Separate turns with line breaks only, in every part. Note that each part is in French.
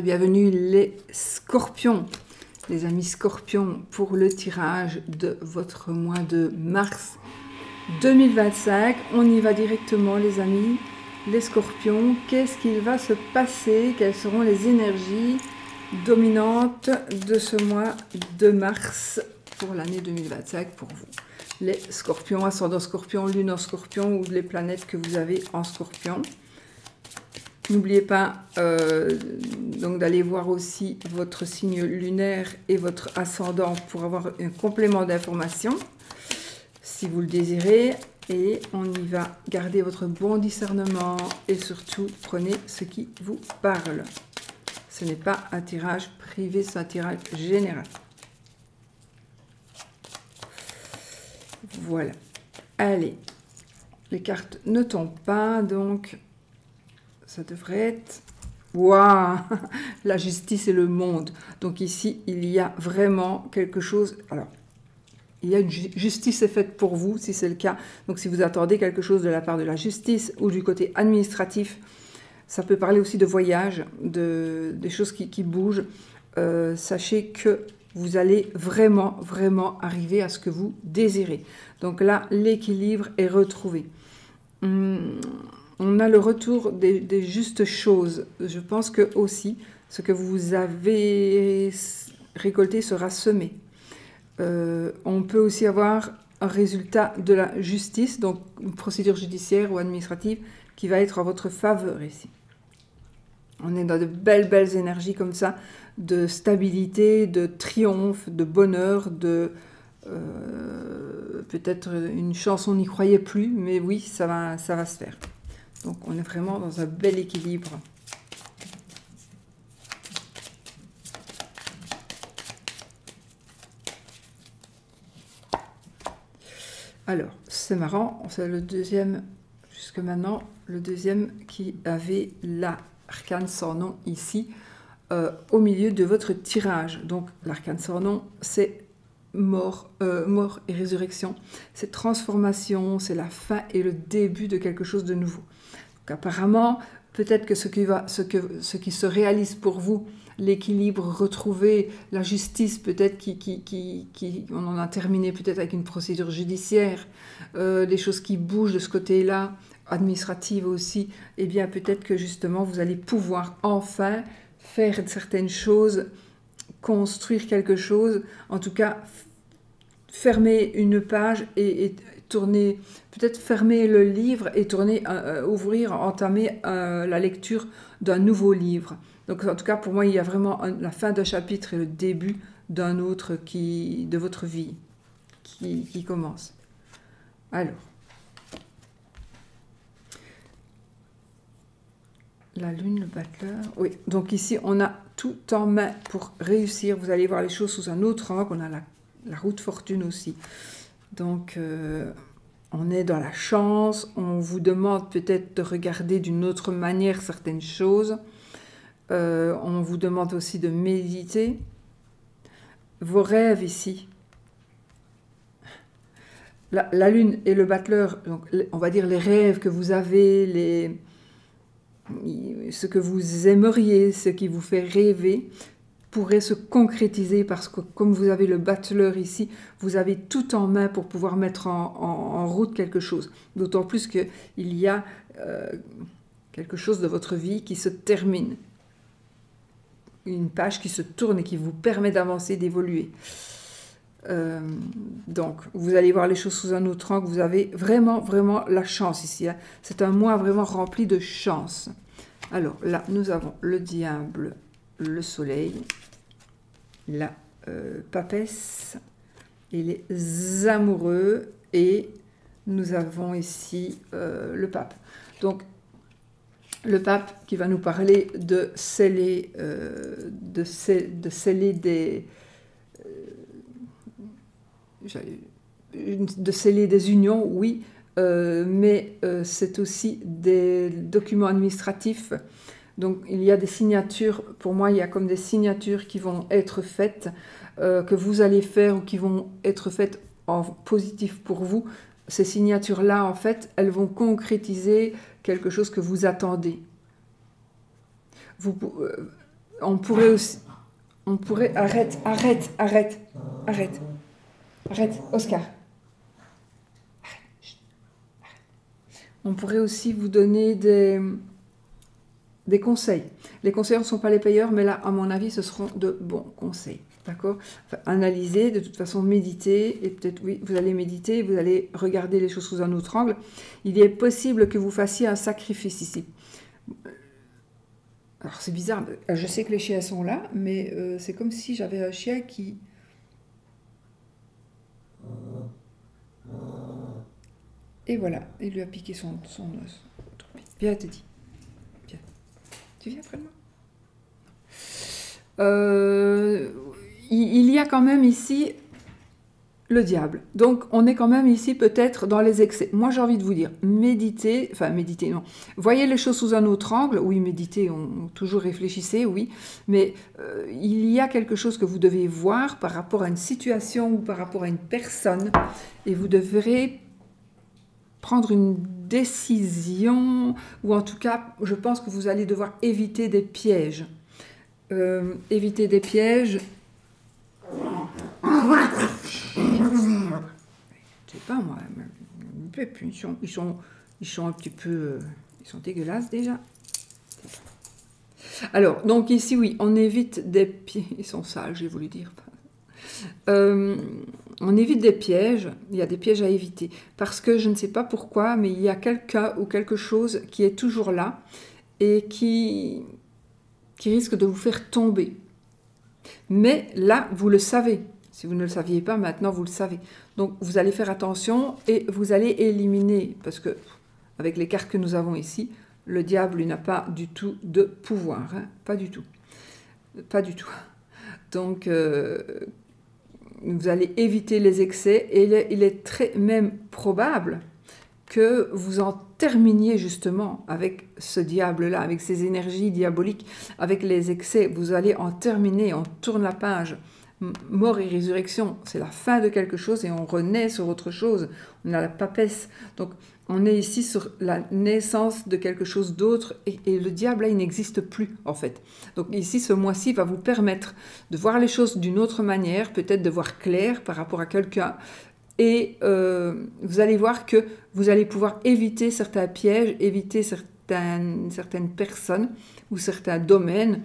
Bienvenue les scorpions, les amis scorpions, pour le tirage de votre mois de mars 2025. On y va directement les amis, les scorpions. Qu'est-ce qu'il va se passer? Quelles seront les énergies dominantes de ce mois de mars pour l'année 2025 pour vous? Les scorpions, ascendant scorpion, lune en scorpion ou les planètes que vous avez en scorpion. N'oubliez pas donc d'aller voir aussi votre signe lunaire et votre ascendant pour avoir un complément d'information, si vous le désirez. Et on y va, gardez votre bon discernement et surtout prenez ce qui vous parle. Ce n'est pas un tirage privé, c'est un tirage général. Voilà. Allez, les cartes ne tombent pas, donc... ça devrait être... Waouh! La justice et le monde. Donc ici, il y a vraiment quelque chose... Alors, il y a une justice est faite pour vous, si c'est le cas. Donc si vous attendez quelque chose de la part de la justice ou du côté administratif, ça peut parler aussi de voyage, des choses qui bougent. Sachez que vous allez vraiment, vraiment arriver à ce que vous désirez. Donc là, l'équilibre est retrouvé. On a le retour des justes choses. Je pense que aussi, ce que vous avez récolté sera semé. On peut aussi avoir un résultat de la justice, donc une procédure judiciaire ou administrative qui va être en votre faveur ici. On est dans de belles, belles énergies comme ça, de stabilité, de triomphe, de bonheur, de... peut-être une chance, on n'y croyait plus, mais oui, ça va se faire. Donc, on est vraiment dans un bel équilibre. Alors, c'est marrant, c'est le deuxième, jusque maintenant, le deuxième qui avait l'arcane sans nom ici, au milieu de votre tirage. Donc, l'arcane sans nom, c'est mort et résurrection, c'est transformation, c'est la fin et le début de quelque chose de nouveau. Donc, apparemment, peut-être que ce qui se réalise pour vous, l'équilibre retrouvé, la justice peut-être on en a terminé peut-être avec une procédure judiciaire, les choses qui bougent de ce côté-là, administrative aussi, eh bien peut-être que justement vous allez pouvoir enfin faire certaines choses, construire quelque chose, en tout cas fermer une page et tourner, peut-être fermer le livre et tourner, ouvrir, entamer la lecture d'un nouveau livre. Donc en tout cas pour moi il y a vraiment la fin d'un chapitre et le début d'un autre de votre vie qui commence. Alors, la lune, le battleur, oui, donc ici on a tout en main pour réussir, vous allez voir les choses sous un autre angle, on a la roue de fortune aussi. Donc, on est dans la chance, on vous demande peut-être de regarder d'une autre manière certaines choses. On vous demande aussi de méditer. Vos rêves ici. La lune et le battleur, donc, on va dire les rêves que vous avez, ce que vous aimeriez, ce qui vous fait rêver, pourrait se concrétiser parce que comme vous avez le battleur ici, vous avez tout en main pour pouvoir mettre en route quelque chose. D'autant plus qu'il y a quelque chose de votre vie qui se termine. Une page qui se tourne et qui vous permet d'avancer, d'évoluer. Donc, vous allez voir les choses sous un autre angle. Vous avez vraiment, vraiment la chance ici. Hein. C'est un mois vraiment rempli de chance. Alors là, nous avons le diable, le soleil, la papesse et les amoureux, et nous avons ici le pape. Donc le pape qui va nous parler de sceller des unions, oui, mais c'est aussi des documents administratifs. Donc il y a des signatures, pour moi il y a comme des signatures qui vont être faites, que vous allez faire ou qui vont être faites en positif pour vous. Ces signatures-là, en fait, elles vont concrétiser quelque chose que vous attendez. on pourrait aussi... On pourrait... Arrête, Oscar. On pourrait aussi vous donner des conseils. Les conseillers ne sont pas les payeurs, mais là, à mon avis, ce seront de bons conseils. D'accord? Enfin, analysez, de toute façon, méditez, et peut-être, oui, vous allez méditer, vous allez regarder les choses sous un autre angle. Il est possible que vous fassiez un sacrifice ici. Alors, c'est bizarre, je sais que les chiens sont là, mais c'est comme si j'avais un chien qui... Et voilà, il lui a piqué son os. Viens, Teddy. Viens. Tu viens près de moi? Il y a quand même ici le diable. Donc, on est quand même ici peut-être dans les excès. Moi, j'ai envie de vous dire, méditez, enfin, méditez, non. Voyez les choses sous un autre angle. Oui, méditez, toujours réfléchissez, oui. Mais il y a quelque chose que vous devez voir par rapport à une situation ou par rapport à une personne. Et vous devrez prendre une décision, ou en tout cas, je pense que vous allez devoir éviter des pièges. Éviter des pièges. Je sais pas moi, ils sont un petit peu, ils sont dégueulasses déjà. Alors, donc ici, oui, on évite des pièges, ils sont sales, j'ai voulu dire. On évite des pièges, il y a des pièges à éviter, parce que je ne sais pas pourquoi, mais il y a quelqu'un ou quelque chose qui est toujours là et qui risque de vous faire tomber. Mais là, vous le savez. Si vous ne le saviez pas, maintenant vous le savez. Donc vous allez faire attention et vous allez éliminer, parce que avec les cartes que nous avons ici, le diable n'a pas du tout de pouvoir, hein, pas du tout. Pas du tout. Donc vous allez éviter les excès et il est très même probable que vous en terminiez justement avec ce diable-là, avec ces énergies diaboliques, avec les excès. Vous allez en terminer, on tourne la page. Mort et résurrection, c'est la fin de quelque chose et on renaît sur autre chose. On a la papesse. Donc, on est ici sur la naissance de quelque chose d'autre et le diable, là, il n'existe plus, en fait. Donc, ici, ce mois-ci va vous permettre de voir les choses d'une autre manière, peut-être de voir clair par rapport à quelqu'un. Et vous allez voir que vous allez pouvoir éviter certains pièges, éviter certaines personnes ou certains domaines.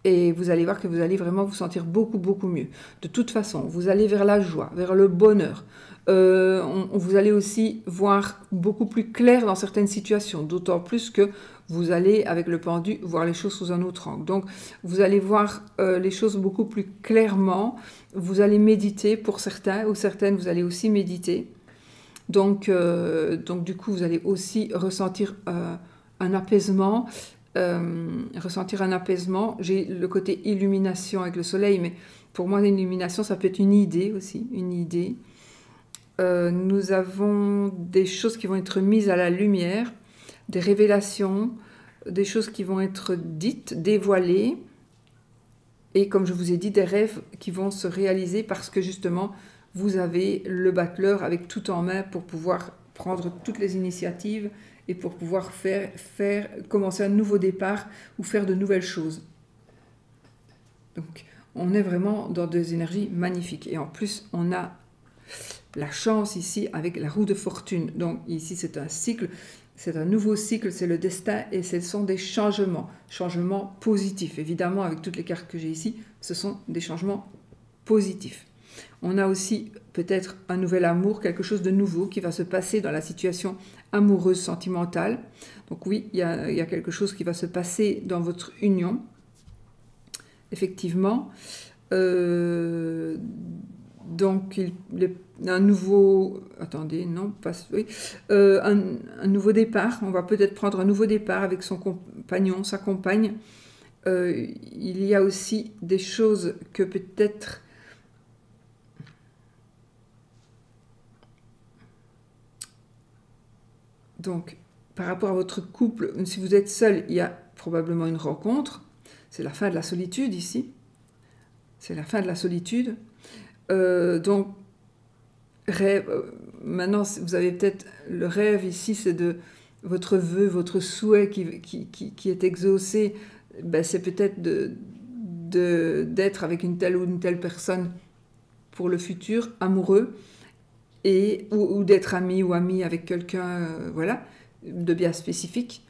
Et vous allez voir que vous allez vraiment vous sentir beaucoup, beaucoup mieux. De toute façon, vous allez vers la joie, vers le bonheur. Vous allez aussi voir beaucoup plus clair dans certaines situations, d'autant plus que vous allez, avec le pendu, voir les choses sous un autre angle. Donc, vous allez voir les choses beaucoup plus clairement. Vous allez méditer pour certains, ou certaines, vous allez aussi méditer. Donc du coup, vous allez aussi ressentir un apaisement. Ressentir un apaisement. J'ai le côté illumination avec le soleil, mais pour moi, l'illumination, ça peut être une idée aussi, une idée. Nous avons des choses qui vont être mises à la lumière, des révélations, des choses qui vont être dites, dévoilées, et comme je vous ai dit, des rêves qui vont se réaliser parce que justement, vous avez le battleur avec tout en main pour pouvoir prendre toutes les initiatives et pour pouvoir commencer un nouveau départ ou faire de nouvelles choses. Donc, on est vraiment dans des énergies magnifiques. Et en plus, on a la chance ici avec la roue de fortune. Donc, ici, c'est un cycle, c'est un nouveau cycle, c'est le destin et ce sont des changements positifs. Évidemment, avec toutes les cartes que j'ai ici, ce sont des changements positifs. On a aussi peut-être un nouvel amour, quelque chose de nouveau qui va se passer dans la situation amoureuse, sentimentale. Donc oui, il y a quelque chose qui va se passer dans votre union, effectivement. Donc un nouveau... Attendez, non, pas... Oui. Un nouveau départ. On va peut-être prendre un nouveau départ avec son compagnon, sa compagne. Il y a aussi des choses que peut-être... Donc, par rapport à votre couple, si vous êtes seul, il y a probablement une rencontre. C'est la fin de la solitude ici. C'est la fin de la solitude. Donc, rêve. Maintenant, vous avez peut-être le rêve ici, c'est de votre vœu, votre souhait qui est exaucé. ben, c'est peut-être d'être avec une telle ou une telle personne pour le futur, amoureux, ou d'être ami ou amie avec quelqu'un, voilà, de bien spécifique.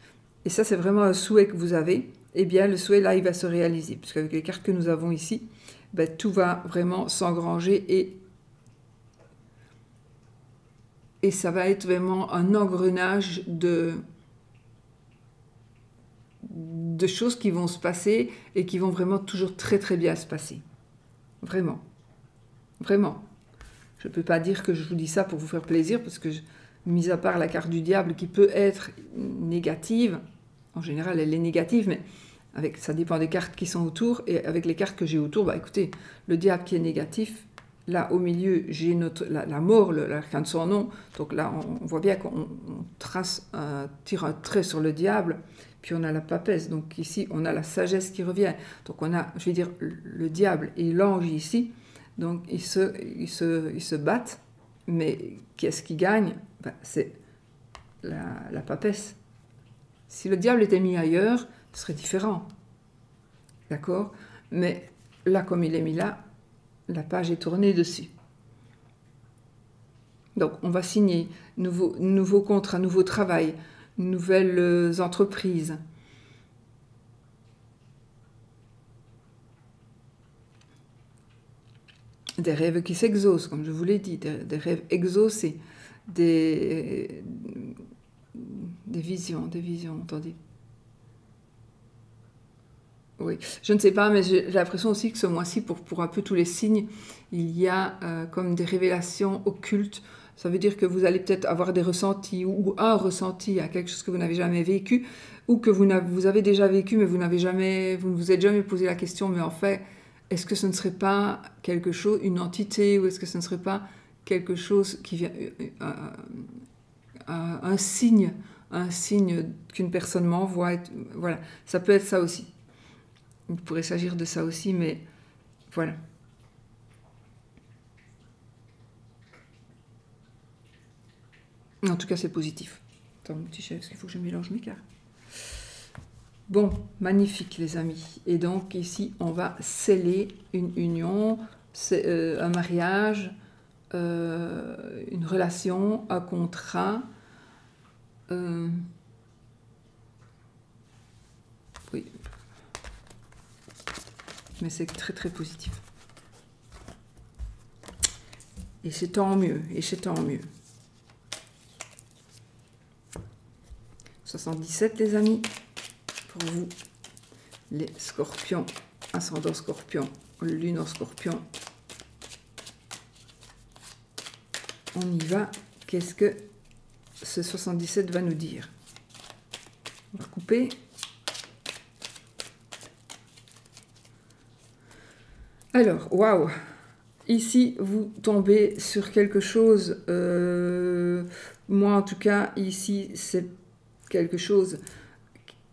Et ça, c'est vraiment un souhait que vous avez. Eh bien, le souhait, là, il va se réaliser. Parce qu'avec les cartes que nous avons ici, ben, tout va vraiment s'engranger et ça va être vraiment un engrenage de choses qui vont se passer et qui vont vraiment toujours très très bien se passer. Vraiment. Vraiment. Je ne peux pas dire que je vous dis ça pour vous faire plaisir, parce que, mis à part la carte du diable qui peut être négative, en général elle est négative, mais ça dépend des cartes qui sont autour, et avec les cartes que j'ai autour, bah écoutez, le diable qui est négatif, là au milieu j'ai la mort, l'arcane de son nom, donc là on voit bien qu'on tire un trait sur le diable, puis on a la papesse, donc ici on a la sagesse qui revient, donc on a, je vais dire, le diable et l'ange ici. Donc ils se battent, mais qu'est-ce qui gagne? Ben, c'est la papesse. Si le diable était mis ailleurs, ce serait différent. D'accord? Mais là, comme il est mis là, la page est tournée dessus. Donc on va signer nouveau contrat, nouveau travail, nouvelles entreprises. Des rêves qui s'exaucent, comme je vous l'ai dit, des rêves exaucés, des visions, attendez. Oui, je ne sais pas, mais j'ai l'impression aussi que ce mois-ci, pour un peu tous les signes, il y a comme des révélations occultes. Ça veut dire que vous allez peut-être avoir des ressentis, ou un ressenti à quelque chose que vous n'avez jamais vécu, ou que vous avez déjà vécu, mais vous ne vous êtes jamais posé la question, mais en fait, est-ce que ce ne serait pas quelque chose, une entité, ou est-ce que ce ne serait pas quelque chose qui vient, un signe qu'une personne m'envoie, voilà, ça peut être ça aussi. Il pourrait s'agir de ça aussi, mais voilà. En tout cas, c'est positif. Attends, mon petit chef, est-ce qu'il faut que je mélange mes cartes? Bon, magnifique les amis. Et donc ici, on va sceller une union, un mariage, une relation, un contrat. Oui. Mais c'est très très positif. Et c'est tant mieux, et c'est tant mieux. 77 les amis, pour vous, les scorpions, ascendant scorpion, lune en scorpion. On y va. Qu'est-ce que ce 77 va nous dire? On va couper. Alors, waouh! Ici, vous tombez sur quelque chose. Moi, en tout cas, ici, c'est quelque chose,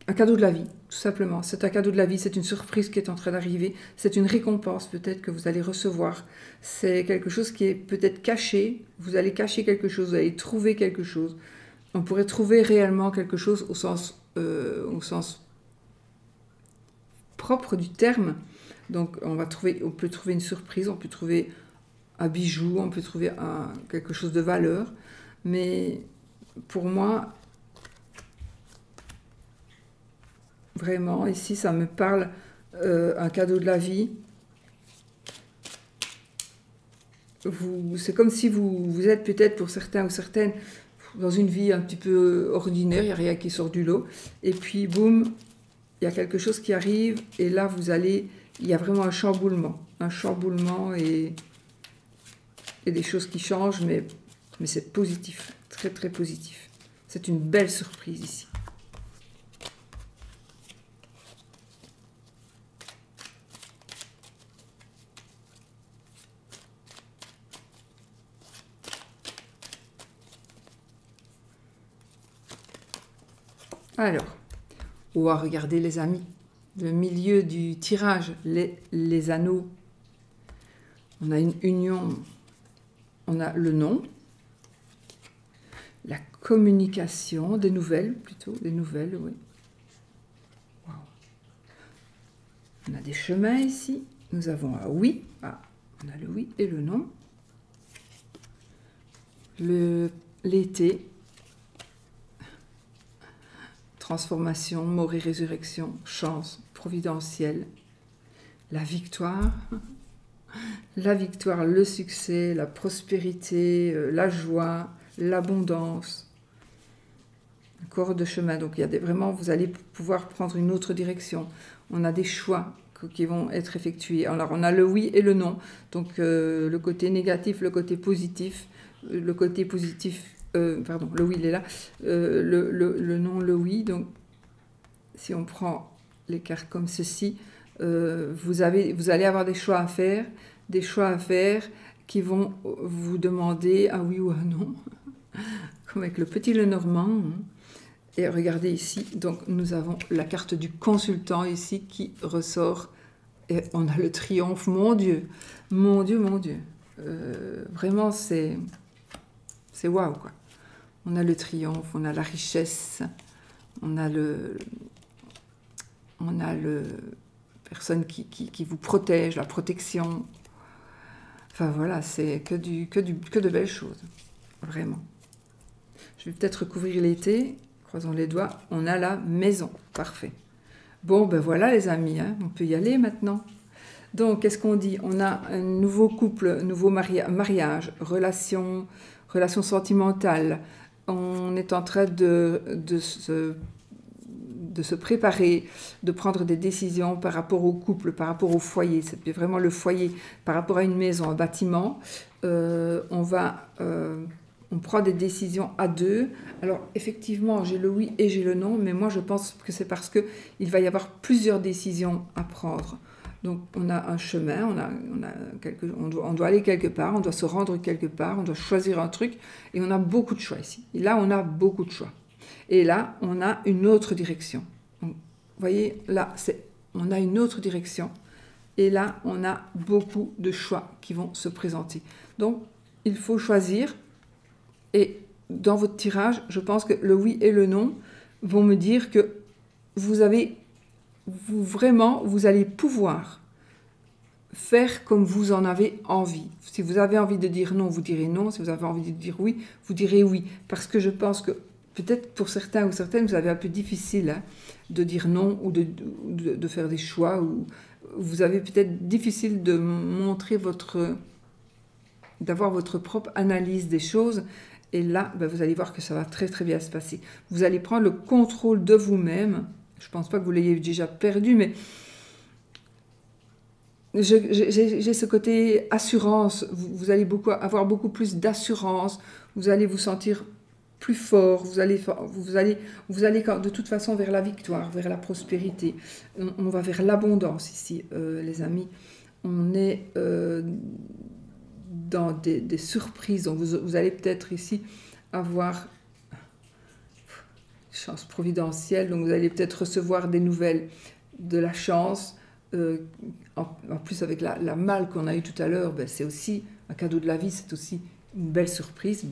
un cadeau de la vie, tout simplement. C'est un cadeau de la vie, c'est une surprise qui est en train d'arriver, c'est une récompense peut-être que vous allez recevoir. C'est quelque chose qui est peut-être caché, vous allez cacher quelque chose, vous allez trouver quelque chose. On pourrait trouver réellement quelque chose au sens propre du terme. Donc on peut trouver une surprise, on peut trouver un bijou, on peut trouver quelque chose de valeur. Mais pour moi, vraiment, ici, ça me parle un cadeau de la vie. C'est comme si vous êtes peut-être pour certains ou certaines dans une vie un petit peu ordinaire, il n'y a rien qui sort du lot. Et puis, boum, il y a quelque chose qui arrive et là, il y a vraiment un chamboulement et des choses qui changent, mais c'est positif, très très positif. C'est une belle surprise ici. Alors, on va regarder les amis. Le milieu du tirage, les anneaux. On a une union, on a le nom, la communication, des nouvelles plutôt, des nouvelles, oui. Wow. On a des chemins ici. Nous avons un oui. Ah, on a le oui et le non. L'été. Transformation, mort et résurrection. Chance, providentielle. La victoire. La victoire, le succès, la prospérité, la joie, l'abondance. Corps de chemin. Donc, il y a vraiment, vous allez pouvoir prendre une autre direction. On a des choix qui vont être effectués. Alors, on a le oui et le non. Donc, le côté négatif, le côté positif. Le côté positif, pardon, le oui, il est là. Le non, le oui. Donc, si on prend les cartes comme ceci, vous allez avoir des choix à faire. Des choix à faire qui vont vous demander un oui ou un non. Comme avec le petit Lenormand. Et regardez ici, donc nous avons la carte du consultant ici qui ressort. Et on a le triomphe, mon Dieu, mon Dieu, mon Dieu. Vraiment, c'est waouh, quoi. On a le triomphe, on a la richesse, on a le personne qui vous protège, la protection. Enfin voilà, c'est que de belles choses, vraiment. Je vais peut-être recouvrir l'été. Croisons les doigts, on a la maison. Parfait. Bon, ben voilà les amis, hein, on peut y aller maintenant. Donc, qu'est-ce qu'on dit? On a un nouveau couple, nouveau mariage, relation sentimentale. On est en train de se préparer, de prendre des décisions par rapport au couple, par rapport au foyer. C'est vraiment le foyer, par rapport à une maison, un bâtiment. On prend des décisions à deux. Alors, effectivement, j'ai le oui et j'ai le non, mais moi, je pense que c'est parce qu'il va y avoir plusieurs décisions à prendre. Donc, on a un chemin, on doit aller quelque part, on doit se rendre quelque part, on doit choisir un truc, et on a beaucoup de choix ici. Et là, on a beaucoup de choix. Et là, on a une autre direction. Donc, vous voyez, là, on a une autre direction. Et là, on a beaucoup de choix qui vont se présenter. Donc, il faut choisir. Et dans votre tirage, je pense que le oui et le non vont me dire que vous allez pouvoir faire comme vous en avez envie. Si vous avez envie de dire non, vous direz non. Si vous avez envie de dire oui, vous direz oui. Parce que je pense que peut-être pour certains ou certaines, vous avez un peu difficile de dire non ou de faire des choix. Ou vous avez peut-être difficile de montrer d'avoir votre propre analyse des choses. Et là, ben, vous allez voir que ça va très très bien se passer. Vous allez prendre le contrôle de vous-même. Je ne pense pas que vous l'ayez déjà perdu, mais j'ai ce côté assurance. Vous allez avoir beaucoup plus d'assurance. Vous allez vous sentir plus fort. Vous allez de toute façon vers la victoire, vers la prospérité. On va vers l'abondance ici, les amis. On est dans des surprises. Donc vous allez peut-être ici avoir chance providentielle. Donc vous allez peut-être recevoir des nouvelles, de la chance. En plus avec la malle qu'on a eue tout à l'heure, ben, c'est aussi un cadeau de la vie, c'est aussi une belle surprise,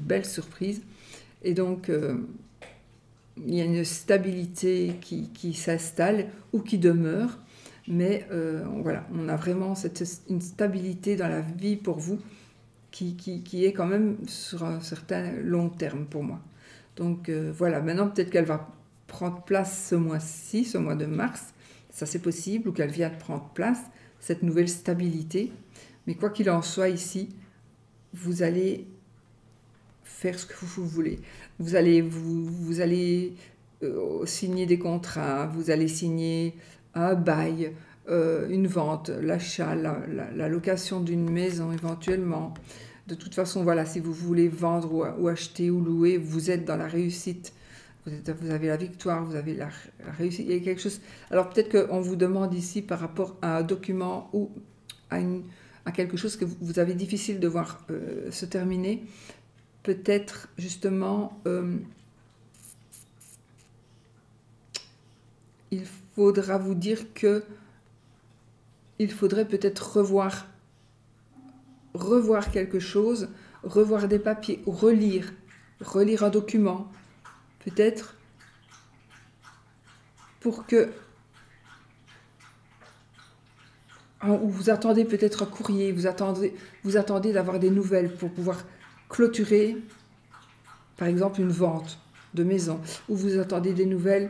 Et donc il y a une stabilité qui s'installe ou qui demeure. Mais voilà, on a vraiment une stabilité dans la vie pour vous qui est quand même sur un certain long terme pour moi. Donc voilà, maintenant peut-être qu'elle va prendre place ce mois-ci, ce mois de mars, ça c'est possible, ou qu'elle vient de prendre place, cette nouvelle stabilité. Mais quoi qu'il en soit ici, vous allez faire ce que vous voulez. Vous allez signer des contrats, vous allez signer un bail, une vente, l'achat, la location d'une maison éventuellement. De toute façon, voilà, si vous voulez vendre ou acheter ou louer, vous êtes dans la réussite. Vous avez la victoire, vous avez la réussite. Il y a quelque chose. Alors peut-être qu'on vous demande ici par rapport à un document ou à quelque chose que vous avez difficile de voir se terminer. Peut-être justement, il faudra vous dire que il faudrait peut-être revoir quelque chose, revoir des papiers, ou relire un document, peut-être pour que ou vous attendez peut-être un courrier, vous attendez d'avoir des nouvelles pour pouvoir clôturer, par exemple, une vente de maison, ou vous attendez des nouvelles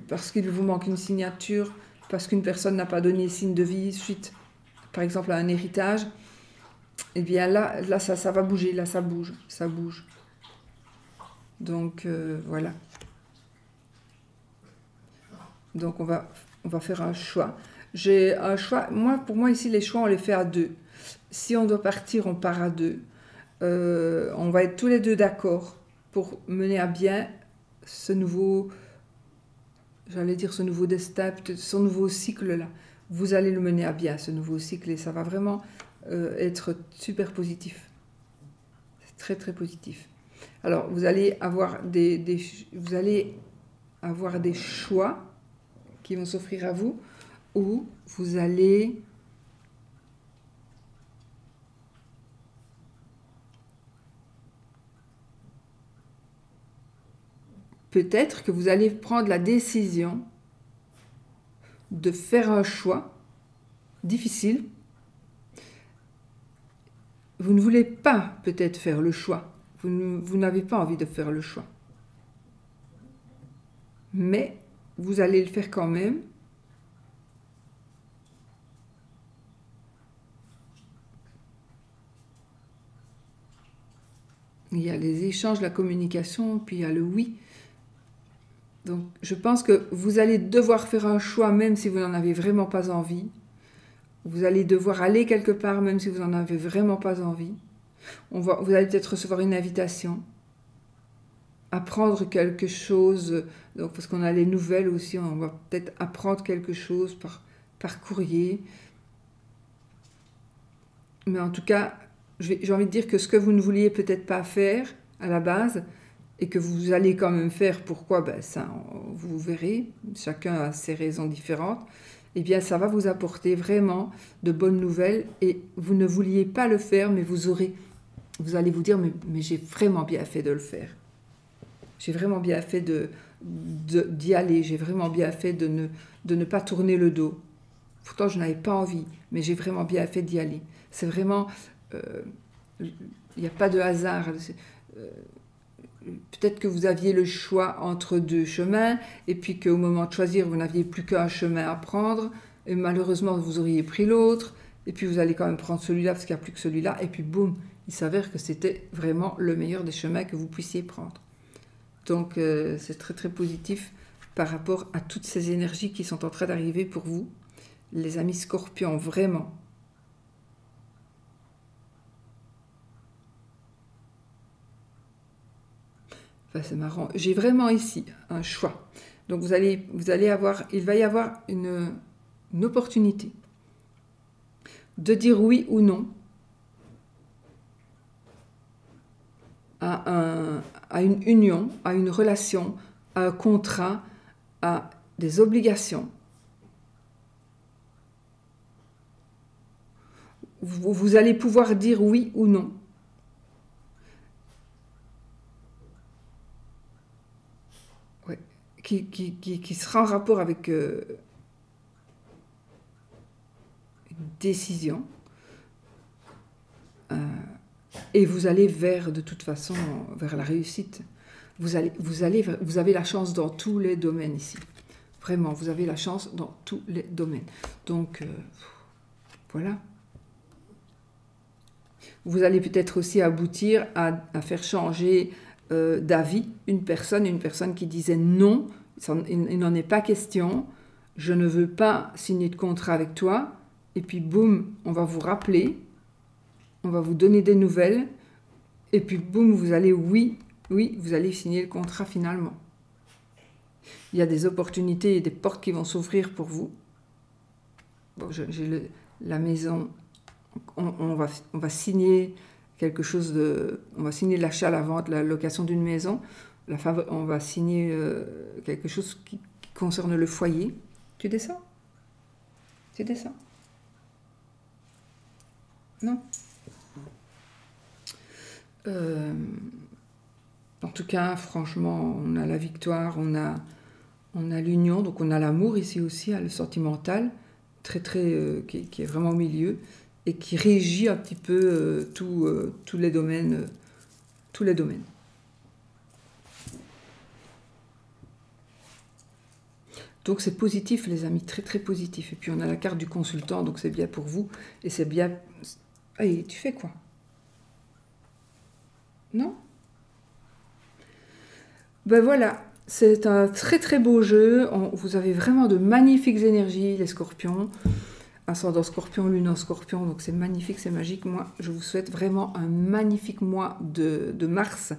parce qu'il vous manque une signature, parce qu'une personne n'a pas donné signe de vie suite, par exemple, à un héritage. Eh bien là ça va bouger, là ça bouge. Donc voilà. Donc on va faire un choix. J'ai un choix. Pour moi ici les choix on les fait à deux. Si on doit partir, on part à deux. On va être tous les deux d'accord pour mener à bien ce nouveau, j'allais dire ce nouveau destin, ce nouveau cycle là. Vous allez le mener à bien ce nouveau cycle et ça va vraiment être super positif. C'est très très positif. Alors vous allez avoir vous allez avoir des choix qui vont s'offrir à vous, ou vous allez peut-être que vous allez prendre la décision de faire un choix difficile. Vous ne voulez pas peut-être faire le choix. Vous n'avez pas envie de faire le choix. Mais vous allez le faire quand même. Il y a les échanges, la communication, puis il y a le oui. Donc je pense que vous allez devoir faire un choix même si vous n'en avez vraiment pas envie. Vous allez devoir aller quelque part même si vous n'en avez vraiment pas envie. Vous allez peut-être recevoir une invitation, apprendre quelque chose, donc parce qu'on a les nouvelles aussi, on va peut-être apprendre quelque chose par courrier. Mais en tout cas, j'ai envie de dire que ce que vous ne vouliez peut-être pas faire à la base, et que vous allez quand même faire, pourquoi, ben ça, vous verrez, chacun a ses raisons différentes, eh bien ça va vous apporter vraiment de bonnes nouvelles, et vous ne vouliez pas le faire, mais vous allez vous dire, mais j'ai vraiment bien fait de le faire. J'ai vraiment bien fait d'y aller, j'ai vraiment bien fait de ne pas tourner le dos. Pourtant, je n'avais pas envie, mais j'ai vraiment bien fait d'y aller. C'est vraiment... il n'y a pas de hasard. Peut-être que vous aviez le choix entre deux chemins, et puis qu'au moment de choisir, vous n'aviez plus qu'un chemin à prendre, et malheureusement, vous auriez pris l'autre, et puis vous allez quand même prendre celui-là, parce qu'il n'y a plus que celui-là, et puis boum, il s'avère que c'était vraiment le meilleur des chemins que vous puissiez prendre. Donc c'est très très positif par rapport à toutes ces énergies qui sont en train d'arriver pour vous, les amis Scorpions, vraiment. Enfin, c'est marrant. J'ai vraiment ici un choix. Donc il va y avoir une opportunité de dire oui ou non à une union, à une relation, à un contrat, à des obligations. Vous allez pouvoir dire oui ou non. Ouais. Qui sera en rapport avec une décision. Et vous allez de toute façon, vers la réussite. Vous avez la chance dans tous les domaines ici. Vraiment, vous avez la chance dans tous les domaines. Donc, voilà. Vous allez peut-être aussi aboutir à faire changer d'avis une personne qui disait non, il n'en est pas question, je ne veux pas signer de contrat avec toi, et puis boum, on va vous rappeler, on va vous donner des nouvelles, et puis boum, vous allez, oui, vous allez signer le contrat finalement. Il y a des opportunités et des portes qui vont s'ouvrir pour vous. Bon, j'ai la maison, on va signer quelque chose on va signer l'achat, la vente, la location d'une maison. On va signer quelque chose qui concerne le foyer. Tu descends? Tu descends? Non? En tout cas, franchement, on a la victoire, on a l'union, donc on a l'amour ici aussi, le sentimental, qui est vraiment au milieu et qui régit un petit peu tous les domaines. Donc c'est positif les amis, très très positif. Et puis on a la carte du consultant, donc c'est bien pour vous. Et c'est bien... Allez, tu fais quoi? Non? Ben voilà, c'est un très très beau jeu. Vous avez vraiment de magnifiques énergies, les scorpions. Ascendant scorpion, lune en scorpion, donc c'est magnifique, c'est magique. Moi, je vous souhaite vraiment un magnifique mois de mars.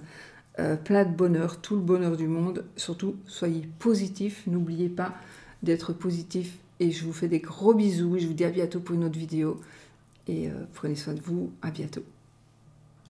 Plein de bonheur, tout le bonheur du monde. Surtout, soyez positifs, n'oubliez pas d'être positif. Et je vous fais des gros bisous. Je vous dis à bientôt pour une autre vidéo. Et prenez soin de vous, à bientôt.